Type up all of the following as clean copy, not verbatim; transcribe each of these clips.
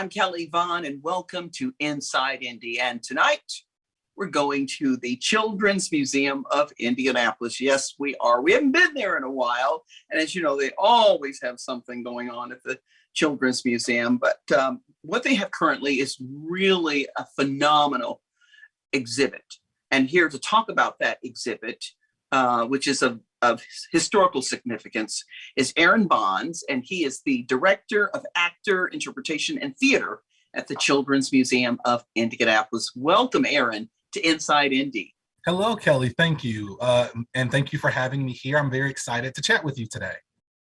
I'm Kelly Vaughn, and welcome to Inside Indy. And tonight, we're going to the Children's Museum of Indianapolis. Yes, we are. We haven't been there in a while. And as you know, they always have something going on at the Children's Museum. But what they have currently is really a phenomenal exhibit. And here to talk about that exhibit, which is of historical significance, is Aaron Bonds, and he is the Director of Actor, Interpretation, and Theater at the Children's Museum of Indianapolis. Welcome, Aaron, to Inside Indy. Hello, Kelly. Thank you. And thank you for having me here. I'm very excited to chat with you today.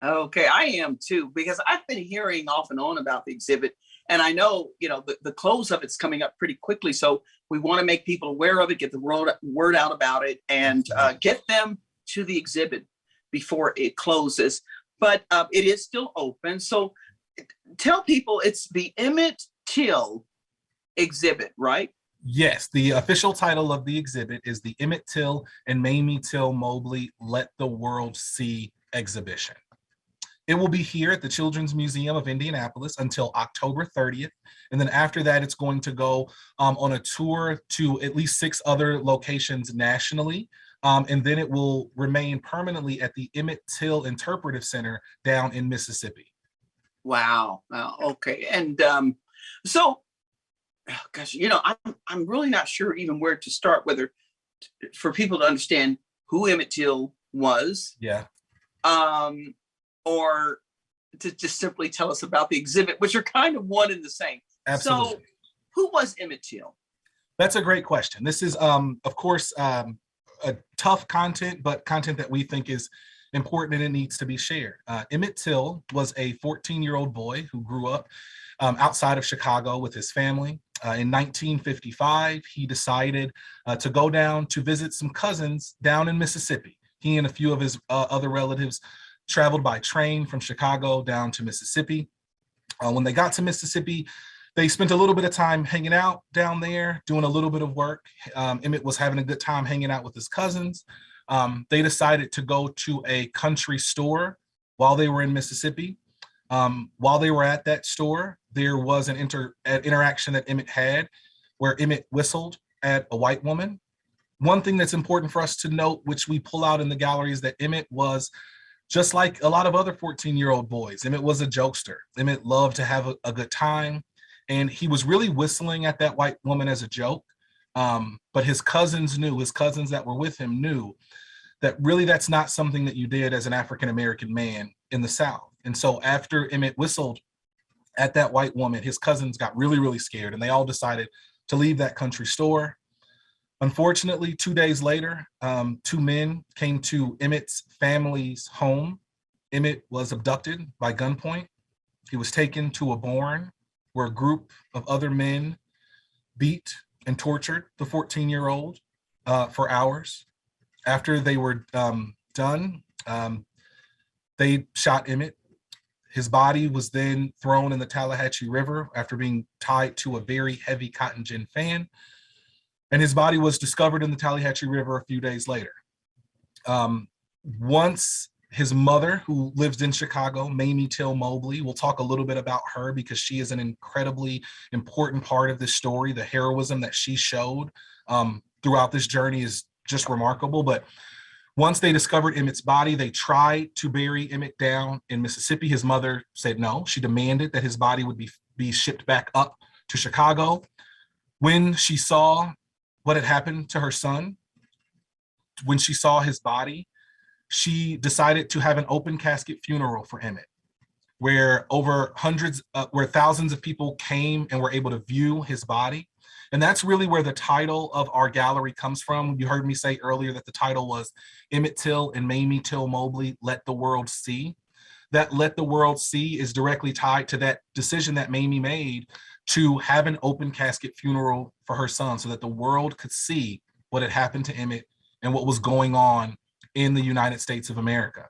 Okay, I am too, because I've been hearing off and on about the exhibit, and I know, the close of it's coming up pretty quickly, so we want to make people aware of it, get the word out about it, and get them to the exhibit before it closes. But it is still open, so tell people it's the Emmett Till exhibit, right? Yes, the official title of the exhibit is the Emmett Till and Mamie Till Mobley Let the World See exhibition. It will be here at the Children's Museum of Indianapolis until October 30th. And then after that, it's going to go on a tour to at least 6 other locations nationally. And then it will remain permanently at the Emmett Till Interpretive Center down in Mississippi. Wow. Okay. And so, gosh, I'm really not sure even where to start, whether for people to understand who Emmett Till was. Yeah. Or to just simply tell us about the exhibit, which are kind of one and the same. Absolutely. So who was Emmett Till? That's a great question. This is, of course, a tough content, but content that we think is important and it needs to be shared. Emmett Till was a 14-year-old boy who grew up outside of Chicago with his family. In 1955, he decided to go down to visit some cousins down in Mississippi. He and a few of his other relatives traveled by train from Chicago down to Mississippi. When they got to Mississippi, they spent a little bit of time hanging out down there, doing a little bit of work. Emmett was having a good time hanging out with his cousins. They decided to go to a country store while they were in Mississippi. While they were at that store, there was an interaction that Emmett had where Emmett whistled at a white woman. One thing that's important for us to note, which we pull out in the gallery, is that Emmett was just like a lot of other 14-year-old boys. Emmett was a jokester. Emmett loved to have a good time. And he was really whistling at that white woman as a joke. But his cousins that were with him knew that really that's not something that you did as an African-American man in the South. And so after Emmett whistled at that white woman, his cousins got really, really scared, and they all decided to leave that country store. Unfortunately, 2 days later, 2 men came to Emmett's family's home. Emmett was abducted by gunpoint. He was taken to a barn where a group of other men beat and tortured the 14-year-old for hours. After they were done, they shot Emmett. His body was then thrown in the Tallahatchie River after being tied to a very heavy cotton gin fan. And his body was discovered in the Tallahatchie River a few days later. Once his mother, who lives in Chicago, Mamie Till Mobley, we'll talk a little bit about her because she is an incredibly important part of this story. The heroism that she showed throughout this journey is just remarkable. But once they discovered Emmett's body, they tried to bury Emmett down in Mississippi. His mother said no. She demanded that his body would be shipped back up to Chicago. When she saw what had happened to her son, when she saw his body, she decided to have an open casket funeral for Emmett, where thousands of people came and were able to view his body. And that's really where the title of our gallery comes from. You heard me say earlier that the title was Emmett Till and Mamie Till Mobley Let the World See. That Let the World See is directly tied to that decision that Mamie made to have an open casket funeral for her son so that the world could see what had happened to Emmett and what was going on in the United States of America.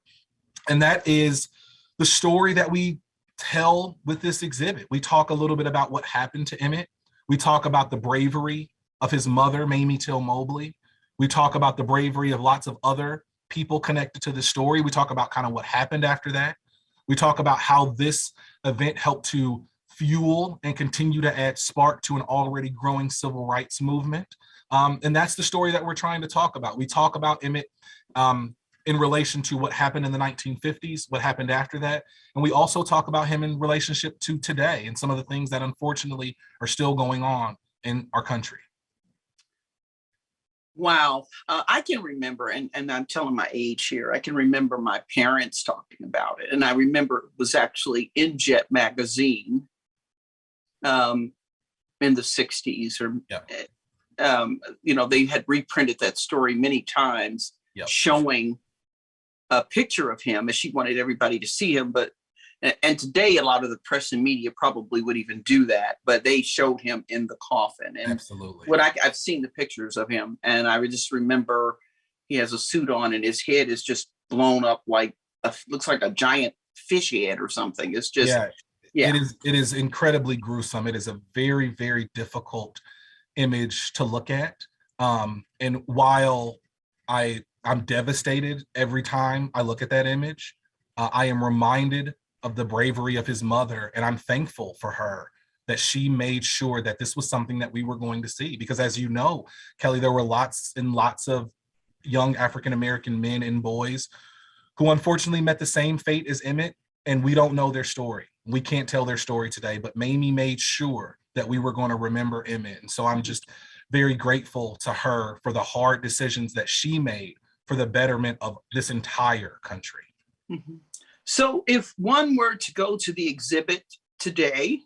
And that is the story that we tell with this exhibit. We talk a little bit about what happened to Emmett. We talk about the bravery of his mother, Mamie Till Mobley. We talk about the bravery of lots of other people connected to the story. We talk about kind of what happened after that. We talk about how this event helped to fuel and continue to add spark to an already growing civil rights movement. And that's the story that we're trying to talk about. We talk about Emmett in relation to what happened in the 1950s, what happened after that. And we also talk about him in relationship to today and some of the things that unfortunately are still going on in our country. Wow. I can remember, and I'm telling my age here, I can remember my parents talking about it. And I remember it was actually in Jet magazine in the 60s, or, they had reprinted that story many times, showing a picture of him, as she wanted everybody to see him. And today, a lot of the press and media probably would even do that, but they showed him in the coffin. And absolutely, I've seen the pictures of him, and I would just remember he has a suit on, and his head is just blown up like looks like a giant fish head or something. It's just, It is incredibly gruesome. It is a very, very difficult image to look at. And while I'm devastated every time I look at that image, I am reminded of the bravery of his mother, and I'm thankful for her that she made sure that this was something that we were going to see. Because as you know, Kelly, there were lots and lots of young African-American men and boys who unfortunately met the same fate as Emmett, and we don't know their story. We can't tell their story today, but Mamie made sure that we were going to remember Emmett. And so I'm just very grateful to her for the hard decisions that she made for the betterment of this entire country. Mm-hmm. So if one were to go to the exhibit today,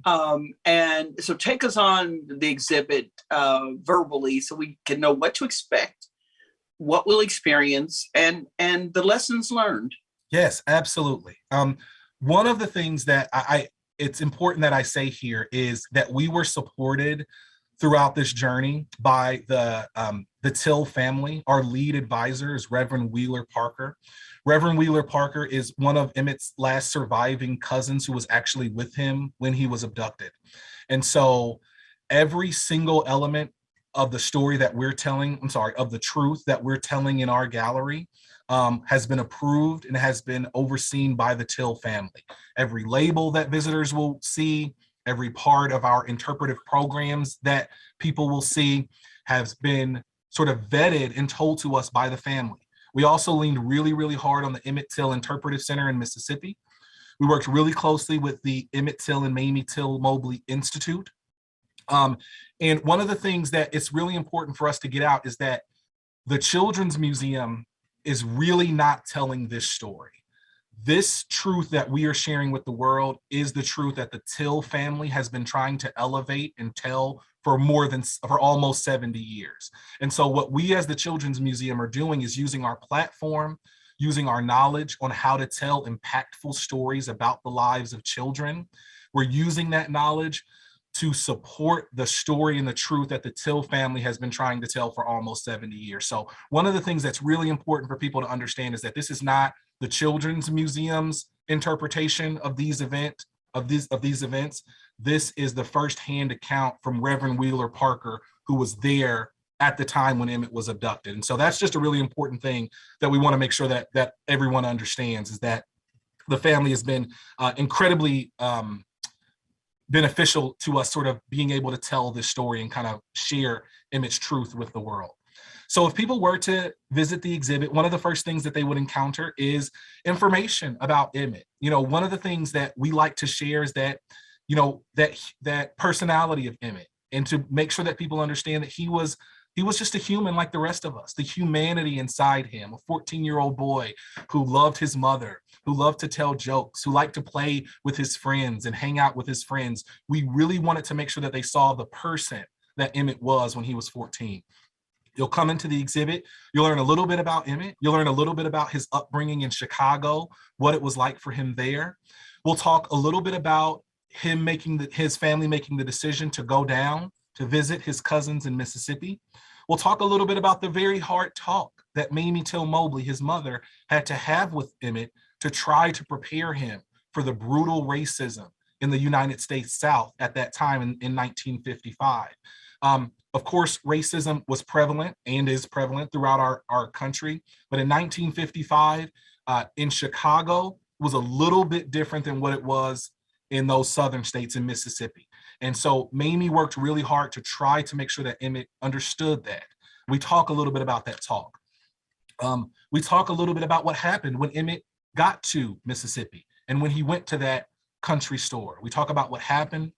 and so take us on the exhibit verbally so we can know what to expect, what we'll experience, and the lessons learned. Yes, absolutely. One of the things that it's important that I say here is that we were supported throughout this journey by the Till family. Our lead advisor is Reverend Wheeler Parker. Reverend Wheeler Parker is one of Emmett's last surviving cousins who was actually with him when he was abducted. And so every single element of the story that we're telling, of the truth that we're telling in our gallery has been approved and has been overseen by the Till family. Every label that visitors will see, every part of our interpretive programs that people will see has been sort of vetted and told to us by the family. We also leaned really, really hard on the Emmett Till Interpretive Center in Mississippi. We worked really closely with the Emmett Till and Mamie Till Mobley Institute. And one of the things that it's really important for us to get out is that the Children's Museum is really not telling this story. This truth that we are sharing with the world is the truth that the Till family has been trying to elevate and tell for almost 70 years. And so what we as the Children's Museum are doing is using our platform, using our knowledge on how to tell impactful stories about the lives of children. We're using that knowledge to support the story and the truth that the Till family has been trying to tell for almost 70 years. So one of the things that's really important for people to understand is that this is not the Children's Museum's interpretation of these events. This is the firsthand account from Reverend Wheeler Parker, who was there at the time when Emmett was abducted. And so that's just a really important thing that we want to make sure that everyone understands, is that the family has been incredibly beneficial to us sort of being able to tell this story and kind of share Emmett's truth with the world. So if people were to visit the exhibit, one of the first things that they would encounter is information about Emmett. One of the things that we like to share is that, that personality of Emmett, and to make sure that people understand that he was just a human like the rest of us, the humanity inside him, a 14-year-old boy who loved his mother, who loved to tell jokes, who liked to play with his friends and hang out with his friends. We really wanted to make sure that they saw the person that Emmett was when he was 14. You'll come into the exhibit, you'll learn a little bit about Emmett, you'll learn a little bit about his upbringing in Chicago, what it was like for him there. We'll talk a little bit about him his family making the decision to go down to visit his cousins in Mississippi. We'll talk a little bit about the very hard talk that Mamie Till Mobley, his mother, had to have with Emmett to try to prepare him for the brutal racism in the United States South at that time in 1955. Of course, racism was prevalent and is prevalent throughout our country, but in 1955 in Chicago was a little bit different than what it was in those southern states in Mississippi. And so Mamie worked really hard to try to make sure that Emmett understood that. We talk a little bit about that talk. We talk a little bit about what happened when Emmett got to Mississippi and when he went to that country store. We talk about what happened.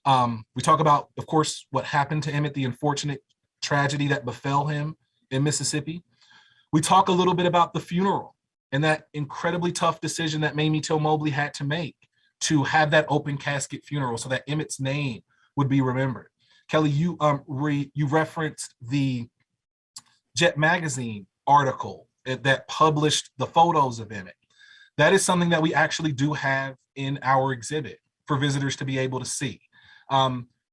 We talk about, of course, what happened to Emmett, the unfortunate tragedy that befell him in Mississippi. We talk a little bit about the funeral and that incredibly tough decision that Mamie Till Mobley had to make to have that open casket funeral so that Emmett's name would be remembered. Kelly, you referenced the Jet Magazine article that published the photos of Emmett. That is something that we actually do have in our exhibit for visitors to be able to see.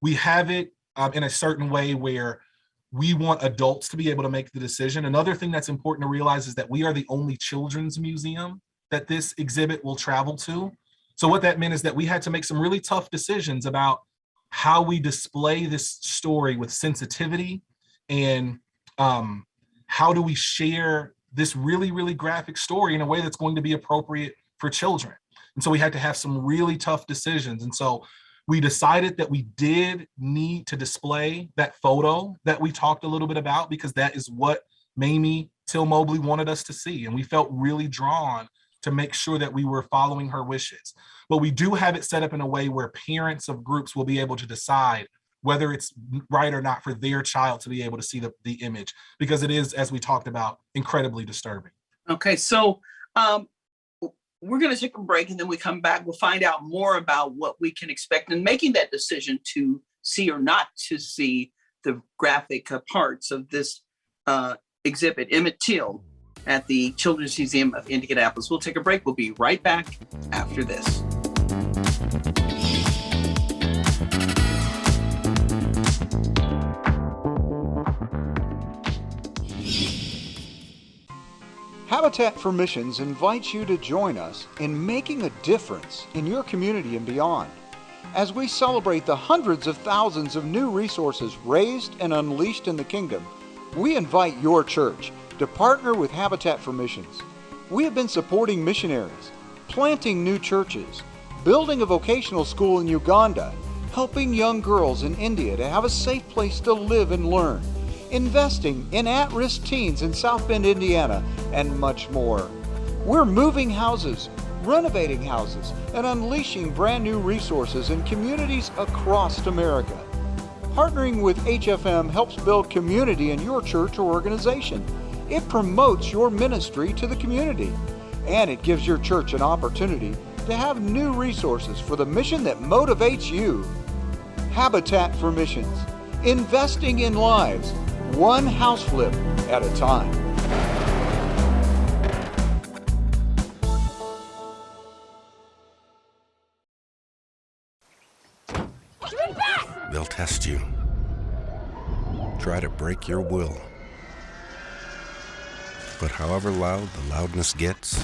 We have it in a certain way where we want adults to be able to make the decision. Another thing that's important to realize is that we are the only children's museum that this exhibit will travel to. So what that meant is that we had to make some really tough decisions about how we display this story with sensitivity and how do we share this really, really graphic story in a way that's going to be appropriate for children. And so we had to have some really tough decisions. And so we decided that we did need to display that photo that we talked a little bit about because that is what Mamie Till Mobley wanted us to see. And we felt really drawn to make sure that we were following her wishes. But we do have it set up in a way where parents of groups will be able to decide whether it's right or not for their child to be able to see the image, because it is, as we talked about, incredibly disturbing. Okay, so we're going to take a break, and then we come back. We'll find out more about what we can expect in making that decision to see or not to see the graphic parts of this exhibit, Emmett Till, at the Children's Museum of Indianapolis. We'll take a break. We'll be right back after this. Habitat for Missions invites you to join us in making a difference in your community and beyond. As we celebrate the hundreds of thousands of new resources raised and unleashed in the kingdom, we invite your church to partner with Habitat for Missions. We have been supporting missionaries, planting new churches, building a vocational school in Uganda, helping young girls in India to have a safe place to live and learn, investing in at-risk teens in South Bend, Indiana, and much more. We're moving houses, renovating houses, and unleashing brand new resources in communities across America. Partnering with HFM helps build community in your church or organization. It promotes your ministry to the community, and it gives your church an opportunity to have new resources for the mission that motivates you. Habitat for Missions, investing in lives, one house flip at a time. They'll test you. Try to break your will. But however loud the loudness gets,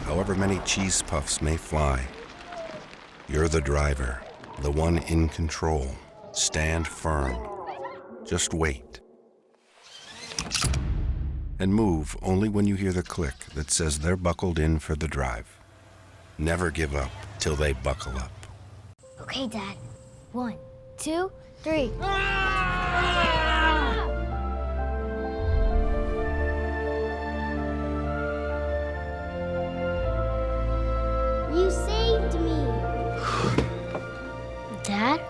however many cheese puffs may fly, you're the driver, the one in control. Stand firm. Just wait. And move only when you hear the click that says they're buckled in for the drive. Never give up till they buckle up. Okay, Dad. 1, 2, 3. You saved me. Dad?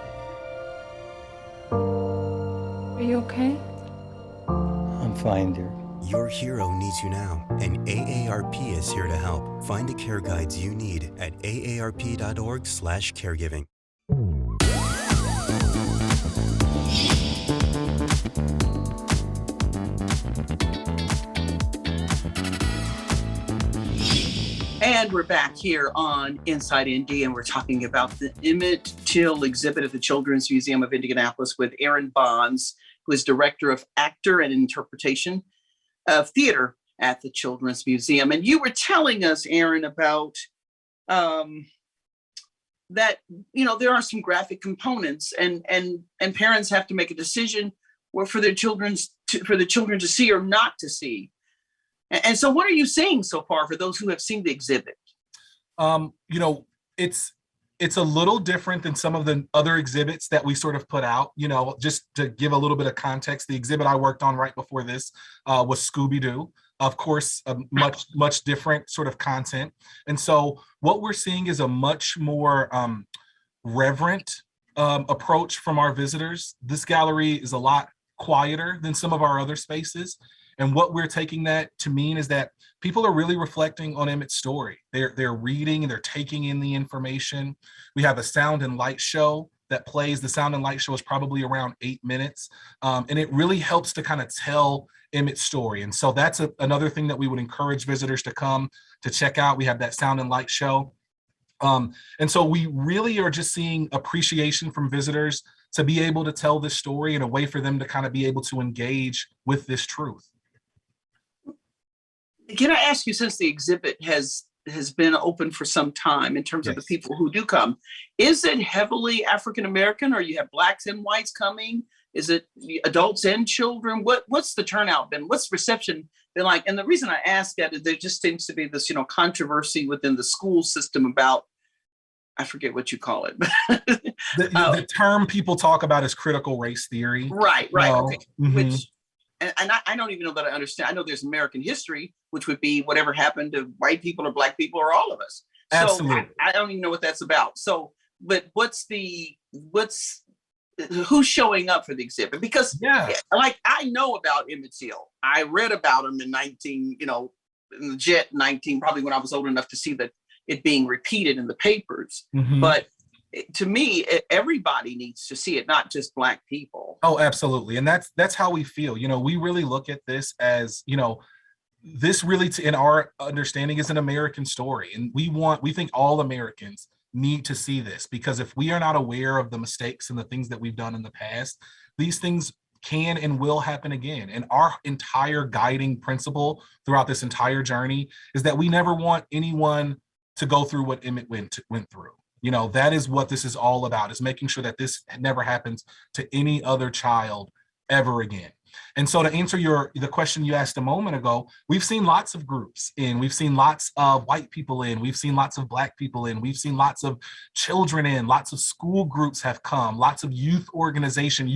Are you okay? I'm fine, dear. Your hero needs you now, and AARP is here to help. Find the care guides you need at aarp.org/caregiving. And we're back here on Inside Indy, and we're talking about the Emmett Till exhibit at the Children's Museum of Indianapolis with Aaron Bonds, who is Director of Actor and Interpretation of Theater at the Children's Museum. And you were telling us, Aaron, about that, you know, there are some graphic components, and parents have to make a decision for their children to see or not to see. And so what are you seeing so far for those who have seen the exhibit? You know, it's it's a little different than some of the other exhibits that we sort of put out. Just to give a little bit of context, the exhibit I worked on right before this was Scooby-Doo. Of course, a much different sort of content. And so what we're seeing is a much more reverent approach from our visitors. This gallery is a lot quieter than some of our other spaces. And what we're taking that to mean is that people are really reflecting on Emmett's story. They're reading and they're taking in the information. We have a sound and light show that plays. The sound and light show is probably around 8 minutes. And it really helps to kind of tell Emmett's story. And so that's another thing that we would encourage visitors to come to check out. We have that sound and light show. And so we really are just seeing appreciation from visitors to be able to tell this story in a way for them to kind of be able to engage with this truth. Can I ask you, since the exhibit has been open for some time in terms of the people who do come, is it heavily African American, or you have blacks and whites coming? Is it adults and children? What's the turnout been? What's the reception been like? And the reason I ask that is there just seems to be this, controversy within the school system about, I forget what you call it. The term people talk about is critical race theory. Right. Okay. Mm-hmm. Which, and I don't even know that I understand. I know there's American history, which would be whatever happened to white people or black people or all of us. Absolutely. So I don't even know what that's about. So, but who's showing up for the exhibit? Because like I know about Emmett Till. I read about him in in the Jet 19, probably when I was old enough to see that it being repeated in the papers. Mm-hmm. But to me, everybody needs to see it, not just black people. Oh, absolutely. And that's how we feel. We really look at this as, this really, in our understanding, is an American story. And we think all Americans need to see this, because if we are not aware of the mistakes and the things that we've done in the past, these things can and will happen again. And our entire guiding principle throughout this entire journey is that we never want anyone to go through what Emmett went through. That is what this is all about, is making sure that this never happens to any other child ever again. And so to answer the question you asked a moment ago, we've seen lots of groups in, we've seen lots of white people in, we've seen lots of black people in, we've seen lots of children in, lots of school groups have come, lots of youth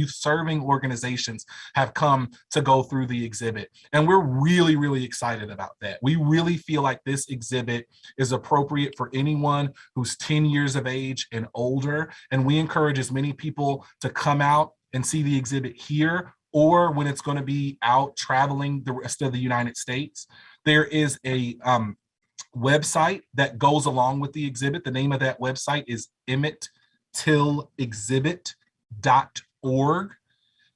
serving organizations have come to go through the exhibit. And we're really, really excited about that. We really feel like this exhibit is appropriate for anyone who's 10 years of age and older. And we encourage as many people to come out and see the exhibit here, or when it's going to be out traveling the rest of the United States. There is a website that goes along with the exhibit. The name of that website is emmettillexhibit.org.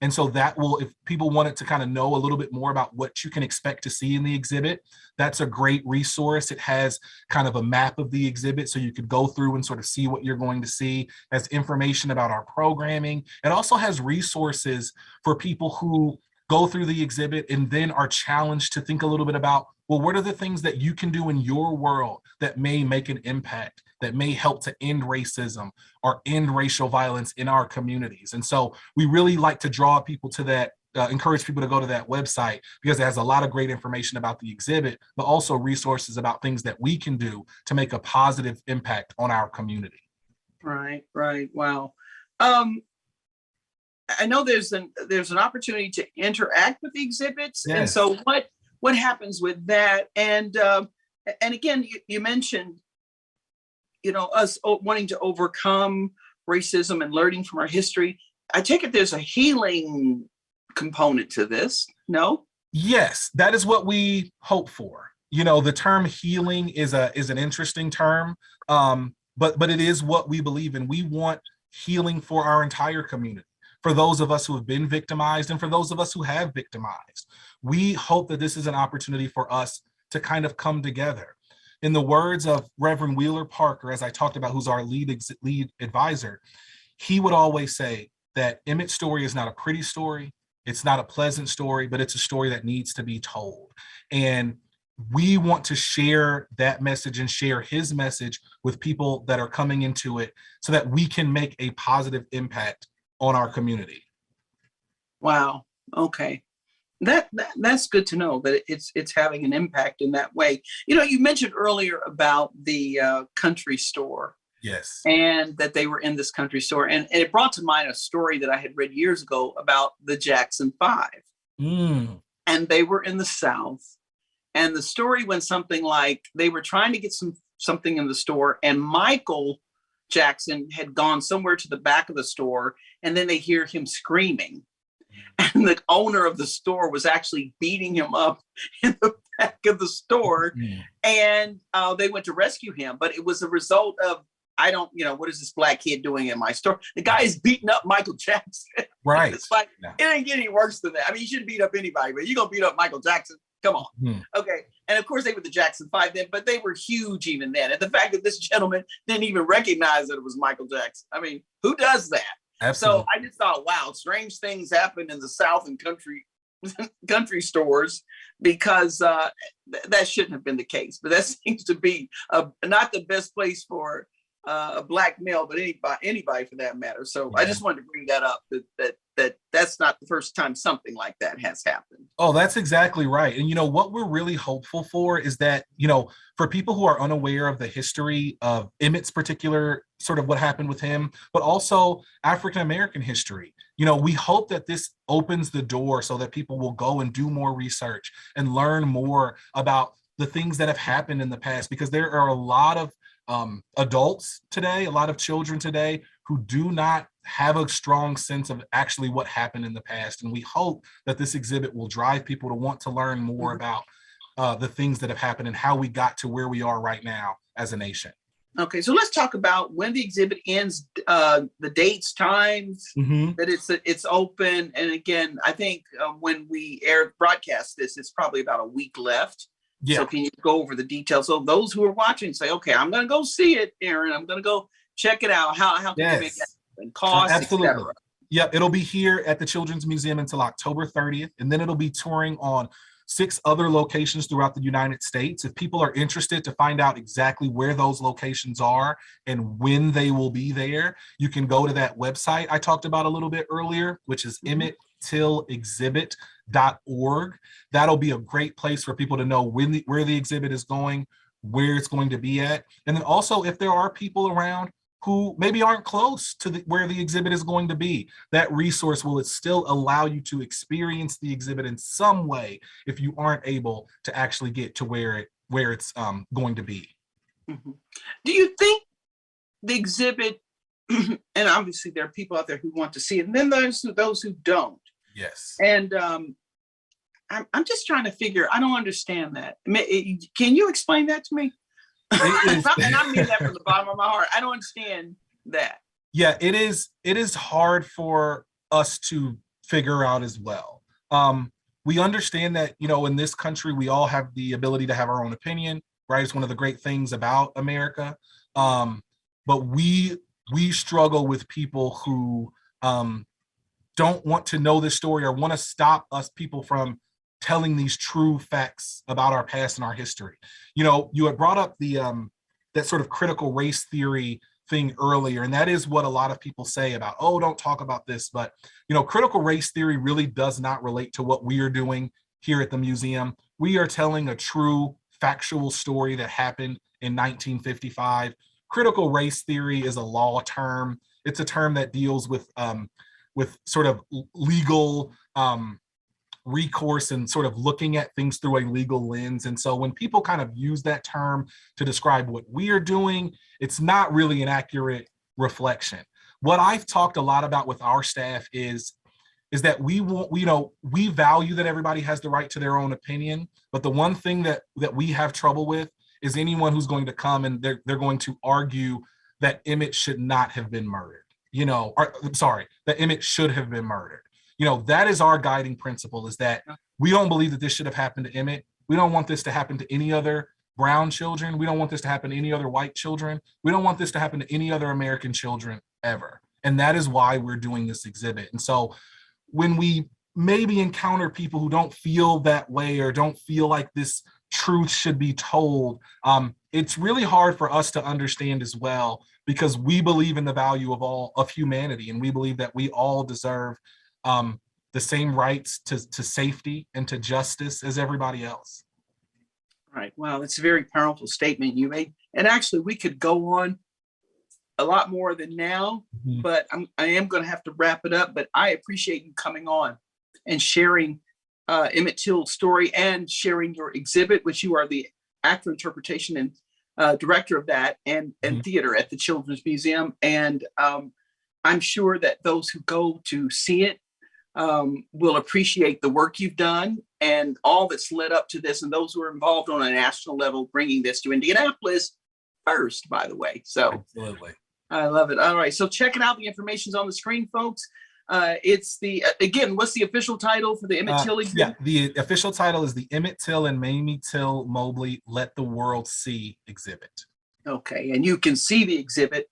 And so that will, if people wanted to kind of know a little bit more about what you can expect to see in the exhibit, that's a great resource. It has kind of a map of the exhibit, so you could go through and sort of see what you're going to see. It has information about our programming. It also has resources for people who go through the exhibit and then are challenged to think a little bit about, well, what are the things that you can do in your world that may make an impact, that may help to end racism or end racial violence in our communities? And so we really like to draw people to that, encourage people to go to that website, because it has a lot of great information about the exhibit, but also resources about things that we can do to make a positive impact on our community. Right. Wow. I know there's an opportunity to interact with the exhibits. Yes. And so what happens with that? And again, you mentioned, us wanting to overcome racism and learning from our history. I take it there's a healing component to this, no? Yes, that is what we hope for. The term healing is an interesting term, but it is what we believe in. We want healing for our entire community, for those of us who have been victimized and for those of us who have victimized. We hope that this is an opportunity for us to kind of come together. In the words of Reverend Wheeler Parker, as I talked about, who's our lead advisor, he would always say that Emmett's story is not a pretty story, it's not a pleasant story, but it's a story that needs to be told. And we want to share that message and share his message with people that are coming into it so that we can make a positive impact on our community. Wow. Okay. That's good to know that it's having an impact in that way. You mentioned earlier about the country store Yes. and that they were in this country store. And it brought to mind a story that I had read years ago about the Jackson Five. Mm. And they were in the South. And the story went something like they were trying to get something in the store, and Michael Jackson had gone somewhere to the back of the store, and then they hear him screaming. And the owner of the store was actually beating him up in the back of the store. Mm. And they went to rescue him. But it was a result of, what is this black kid doing in my store? The guy is beating up Michael Jackson. Right. It's like, Yeah. It ain't getting any worse than that. I mean, you shouldn't beat up anybody, but you're going to beat up Michael Jackson. Come on. Mm. Okay. And of course, they were the Jackson Five then, but they were huge even then. And the fact that this gentleman didn't even recognize that it was Michael Jackson. I mean, who does that? Absolutely. So I just thought, wow, strange things happen in the South and country stores, because that shouldn't have been the case. But that seems to be not the best place for a black male, but anybody for that matter. So Yeah. I just wanted to bring that up, that's not the first time something like that has happened. Oh, that's exactly right. And what we're really hopeful for is that, for people who are unaware of the history of Emmett's particular sort of what happened with him, but also African American history, we hope that this opens the door so that people will go and do more research and learn more about the things that have happened in the past, because there are a lot of adults today, a lot of children today who do not have a strong sense of actually what happened in the past. And we hope that this exhibit will drive people to want to learn more about the things that have happened and how we got to where we are right now as a nation. Okay, so let's talk about when the exhibit ends, the dates, times, that it's open. And again, I think when we broadcast this, it's probably about a week left. Yeah. So can you go over the details? So those who are watching say, okay, I'm going to go see it, Aaron. I'm going to go check it out. How can you make that happen? Cost, absolutely. etc. Yep, it'll be here at the Children's Museum until October 30th, and then it'll be touring on 6 other locations throughout the United States. If people are interested to find out exactly where those locations are and when they will be there, you can go to that website I talked about a little bit earlier, which is EmmettTillExhibit.org. That'll be a great place for people to know where the exhibit is going, where it's going to be at. And then also, if there are people around who maybe aren't close to where the exhibit is going to be, that resource will still allow you to experience the exhibit in some way if you aren't able to actually get to where it's going to be. Mm-hmm. Do you think the exhibit, and obviously there are people out there who want to see it, and then there's those who don't. Yes. And I'm just trying to figure, I don't understand that. Can you explain that to me? And I mean that from the bottom of my heart. I don't understand that. Yeah, it is hard for us to figure out as well. We understand that, in this country, we all have the ability to have our own opinion, right? It's one of the great things about America. But we struggle with people who don't want to know this story or want to stop us people from telling these true facts about our past and our history. You had brought up the that sort of critical race theory thing earlier, and that is what a lot of people say about, oh, don't talk about this. But critical race theory really does not relate to what we are doing here at the museum. We are telling a true factual story that happened in 1955. Critical race theory is a law term. It's a term that deals with sort of legal recourse and sort of looking at things through a legal lens. And so when people kind of use that term to describe what we are doing, it's not really an accurate reflection. What I've talked a lot about with our staff is that we value that everybody has the right to their own opinion. But the one thing that we have trouble with is anyone who's going to come and they're going to argue that Emmett should not have been murdered, that Emmett should have been murdered. That is our guiding principle, is that we don't believe that this should have happened to Emmett. We don't want this to happen to any other brown children. We don't want this to happen to any other white children. We don't want this to happen to any other American children ever. And that is why we're doing this exhibit. And so when we maybe encounter people who don't feel that way or don't feel like this truth should be told, it's really hard for us to understand as well, because we believe in the value of humanity, and we believe that we all deserve the same rights to safety and to justice as everybody else. Right. Wow, that's a very powerful statement you made. And actually, we could go on a lot more than now, but I am going to have to wrap it up. But I appreciate you coming on and sharing Emmett Till's story and sharing your exhibit, which you are the actor interpretation and director of that and theater at the Children's Museum. And I'm sure that those who go to see it will appreciate the work you've done and all that's led up to this, and those who are involved on a national level, bringing this to Indianapolis first, by the way. So Absolutely. I love it. All right. So check it out. The information's on the screen, folks. It's again, what's the official title for the Emmett Till exhibit? Yeah, the official title is the Emmett Till and Mamie Till Mobley Let the World See exhibit. Okay. And you can see the exhibit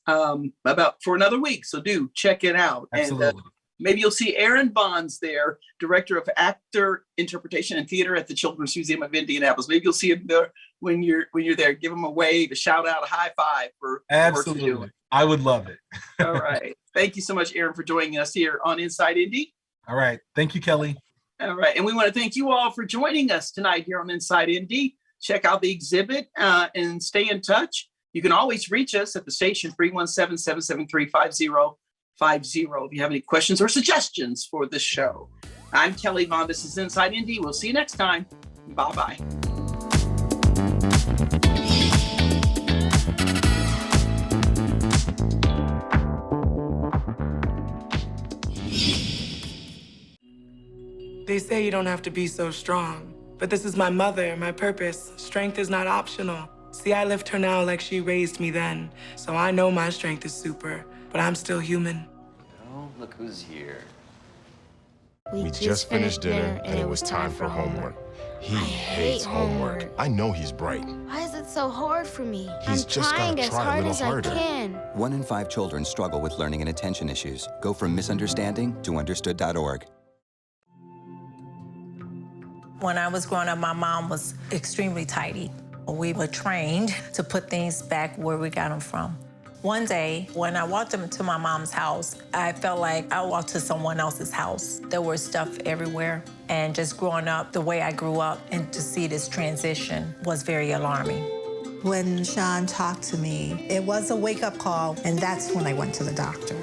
about for another week. So do check it out. Absolutely. And maybe you'll see Aaron Bonds there, director of actor interpretation and theater at the Children's Museum of Indianapolis. Maybe you'll see him there when you're there. Give him a wave, a shout out, a high five for Absolutely. the work you're doing. I would love it. All right. Thank you so much, Aaron, for joining us here on Inside Indy. All right. Thank you, Kelly. All right. And we want to thank you all for joining us tonight here on Inside Indy. Check out the exhibit and stay in touch. You can always reach us at the station 317-773-5050 if you have any questions or suggestions for this show. I'm Kelly Vaughn. This is Inside Indy. We'll see you next time. Bye-bye. They say you don't have to be so strong, but this is my mother, my purpose. Strength is not optional. See, I lift her now like she raised me then, so I know my strength is super, but I'm still human. Oh, look who's here. We just finished dinner and it was time for homework. He hates homework. I know he's bright. Why is it so hard for me? He's I'm just trying gotta as try a hard little as harder. I can. 1 in 5 children struggle with learning and attention issues. Go from misunderstanding to understood.org. When I was growing up, my mom was extremely tidy. We were trained to put things back where we got them from. One day, when I walked into my mom's house, I felt like I walked to someone else's house. There was stuff everywhere. And just growing up the way I grew up and to see this transition was very alarming. When Sean talked to me, it was a wake-up call, and that's when I went to the doctor.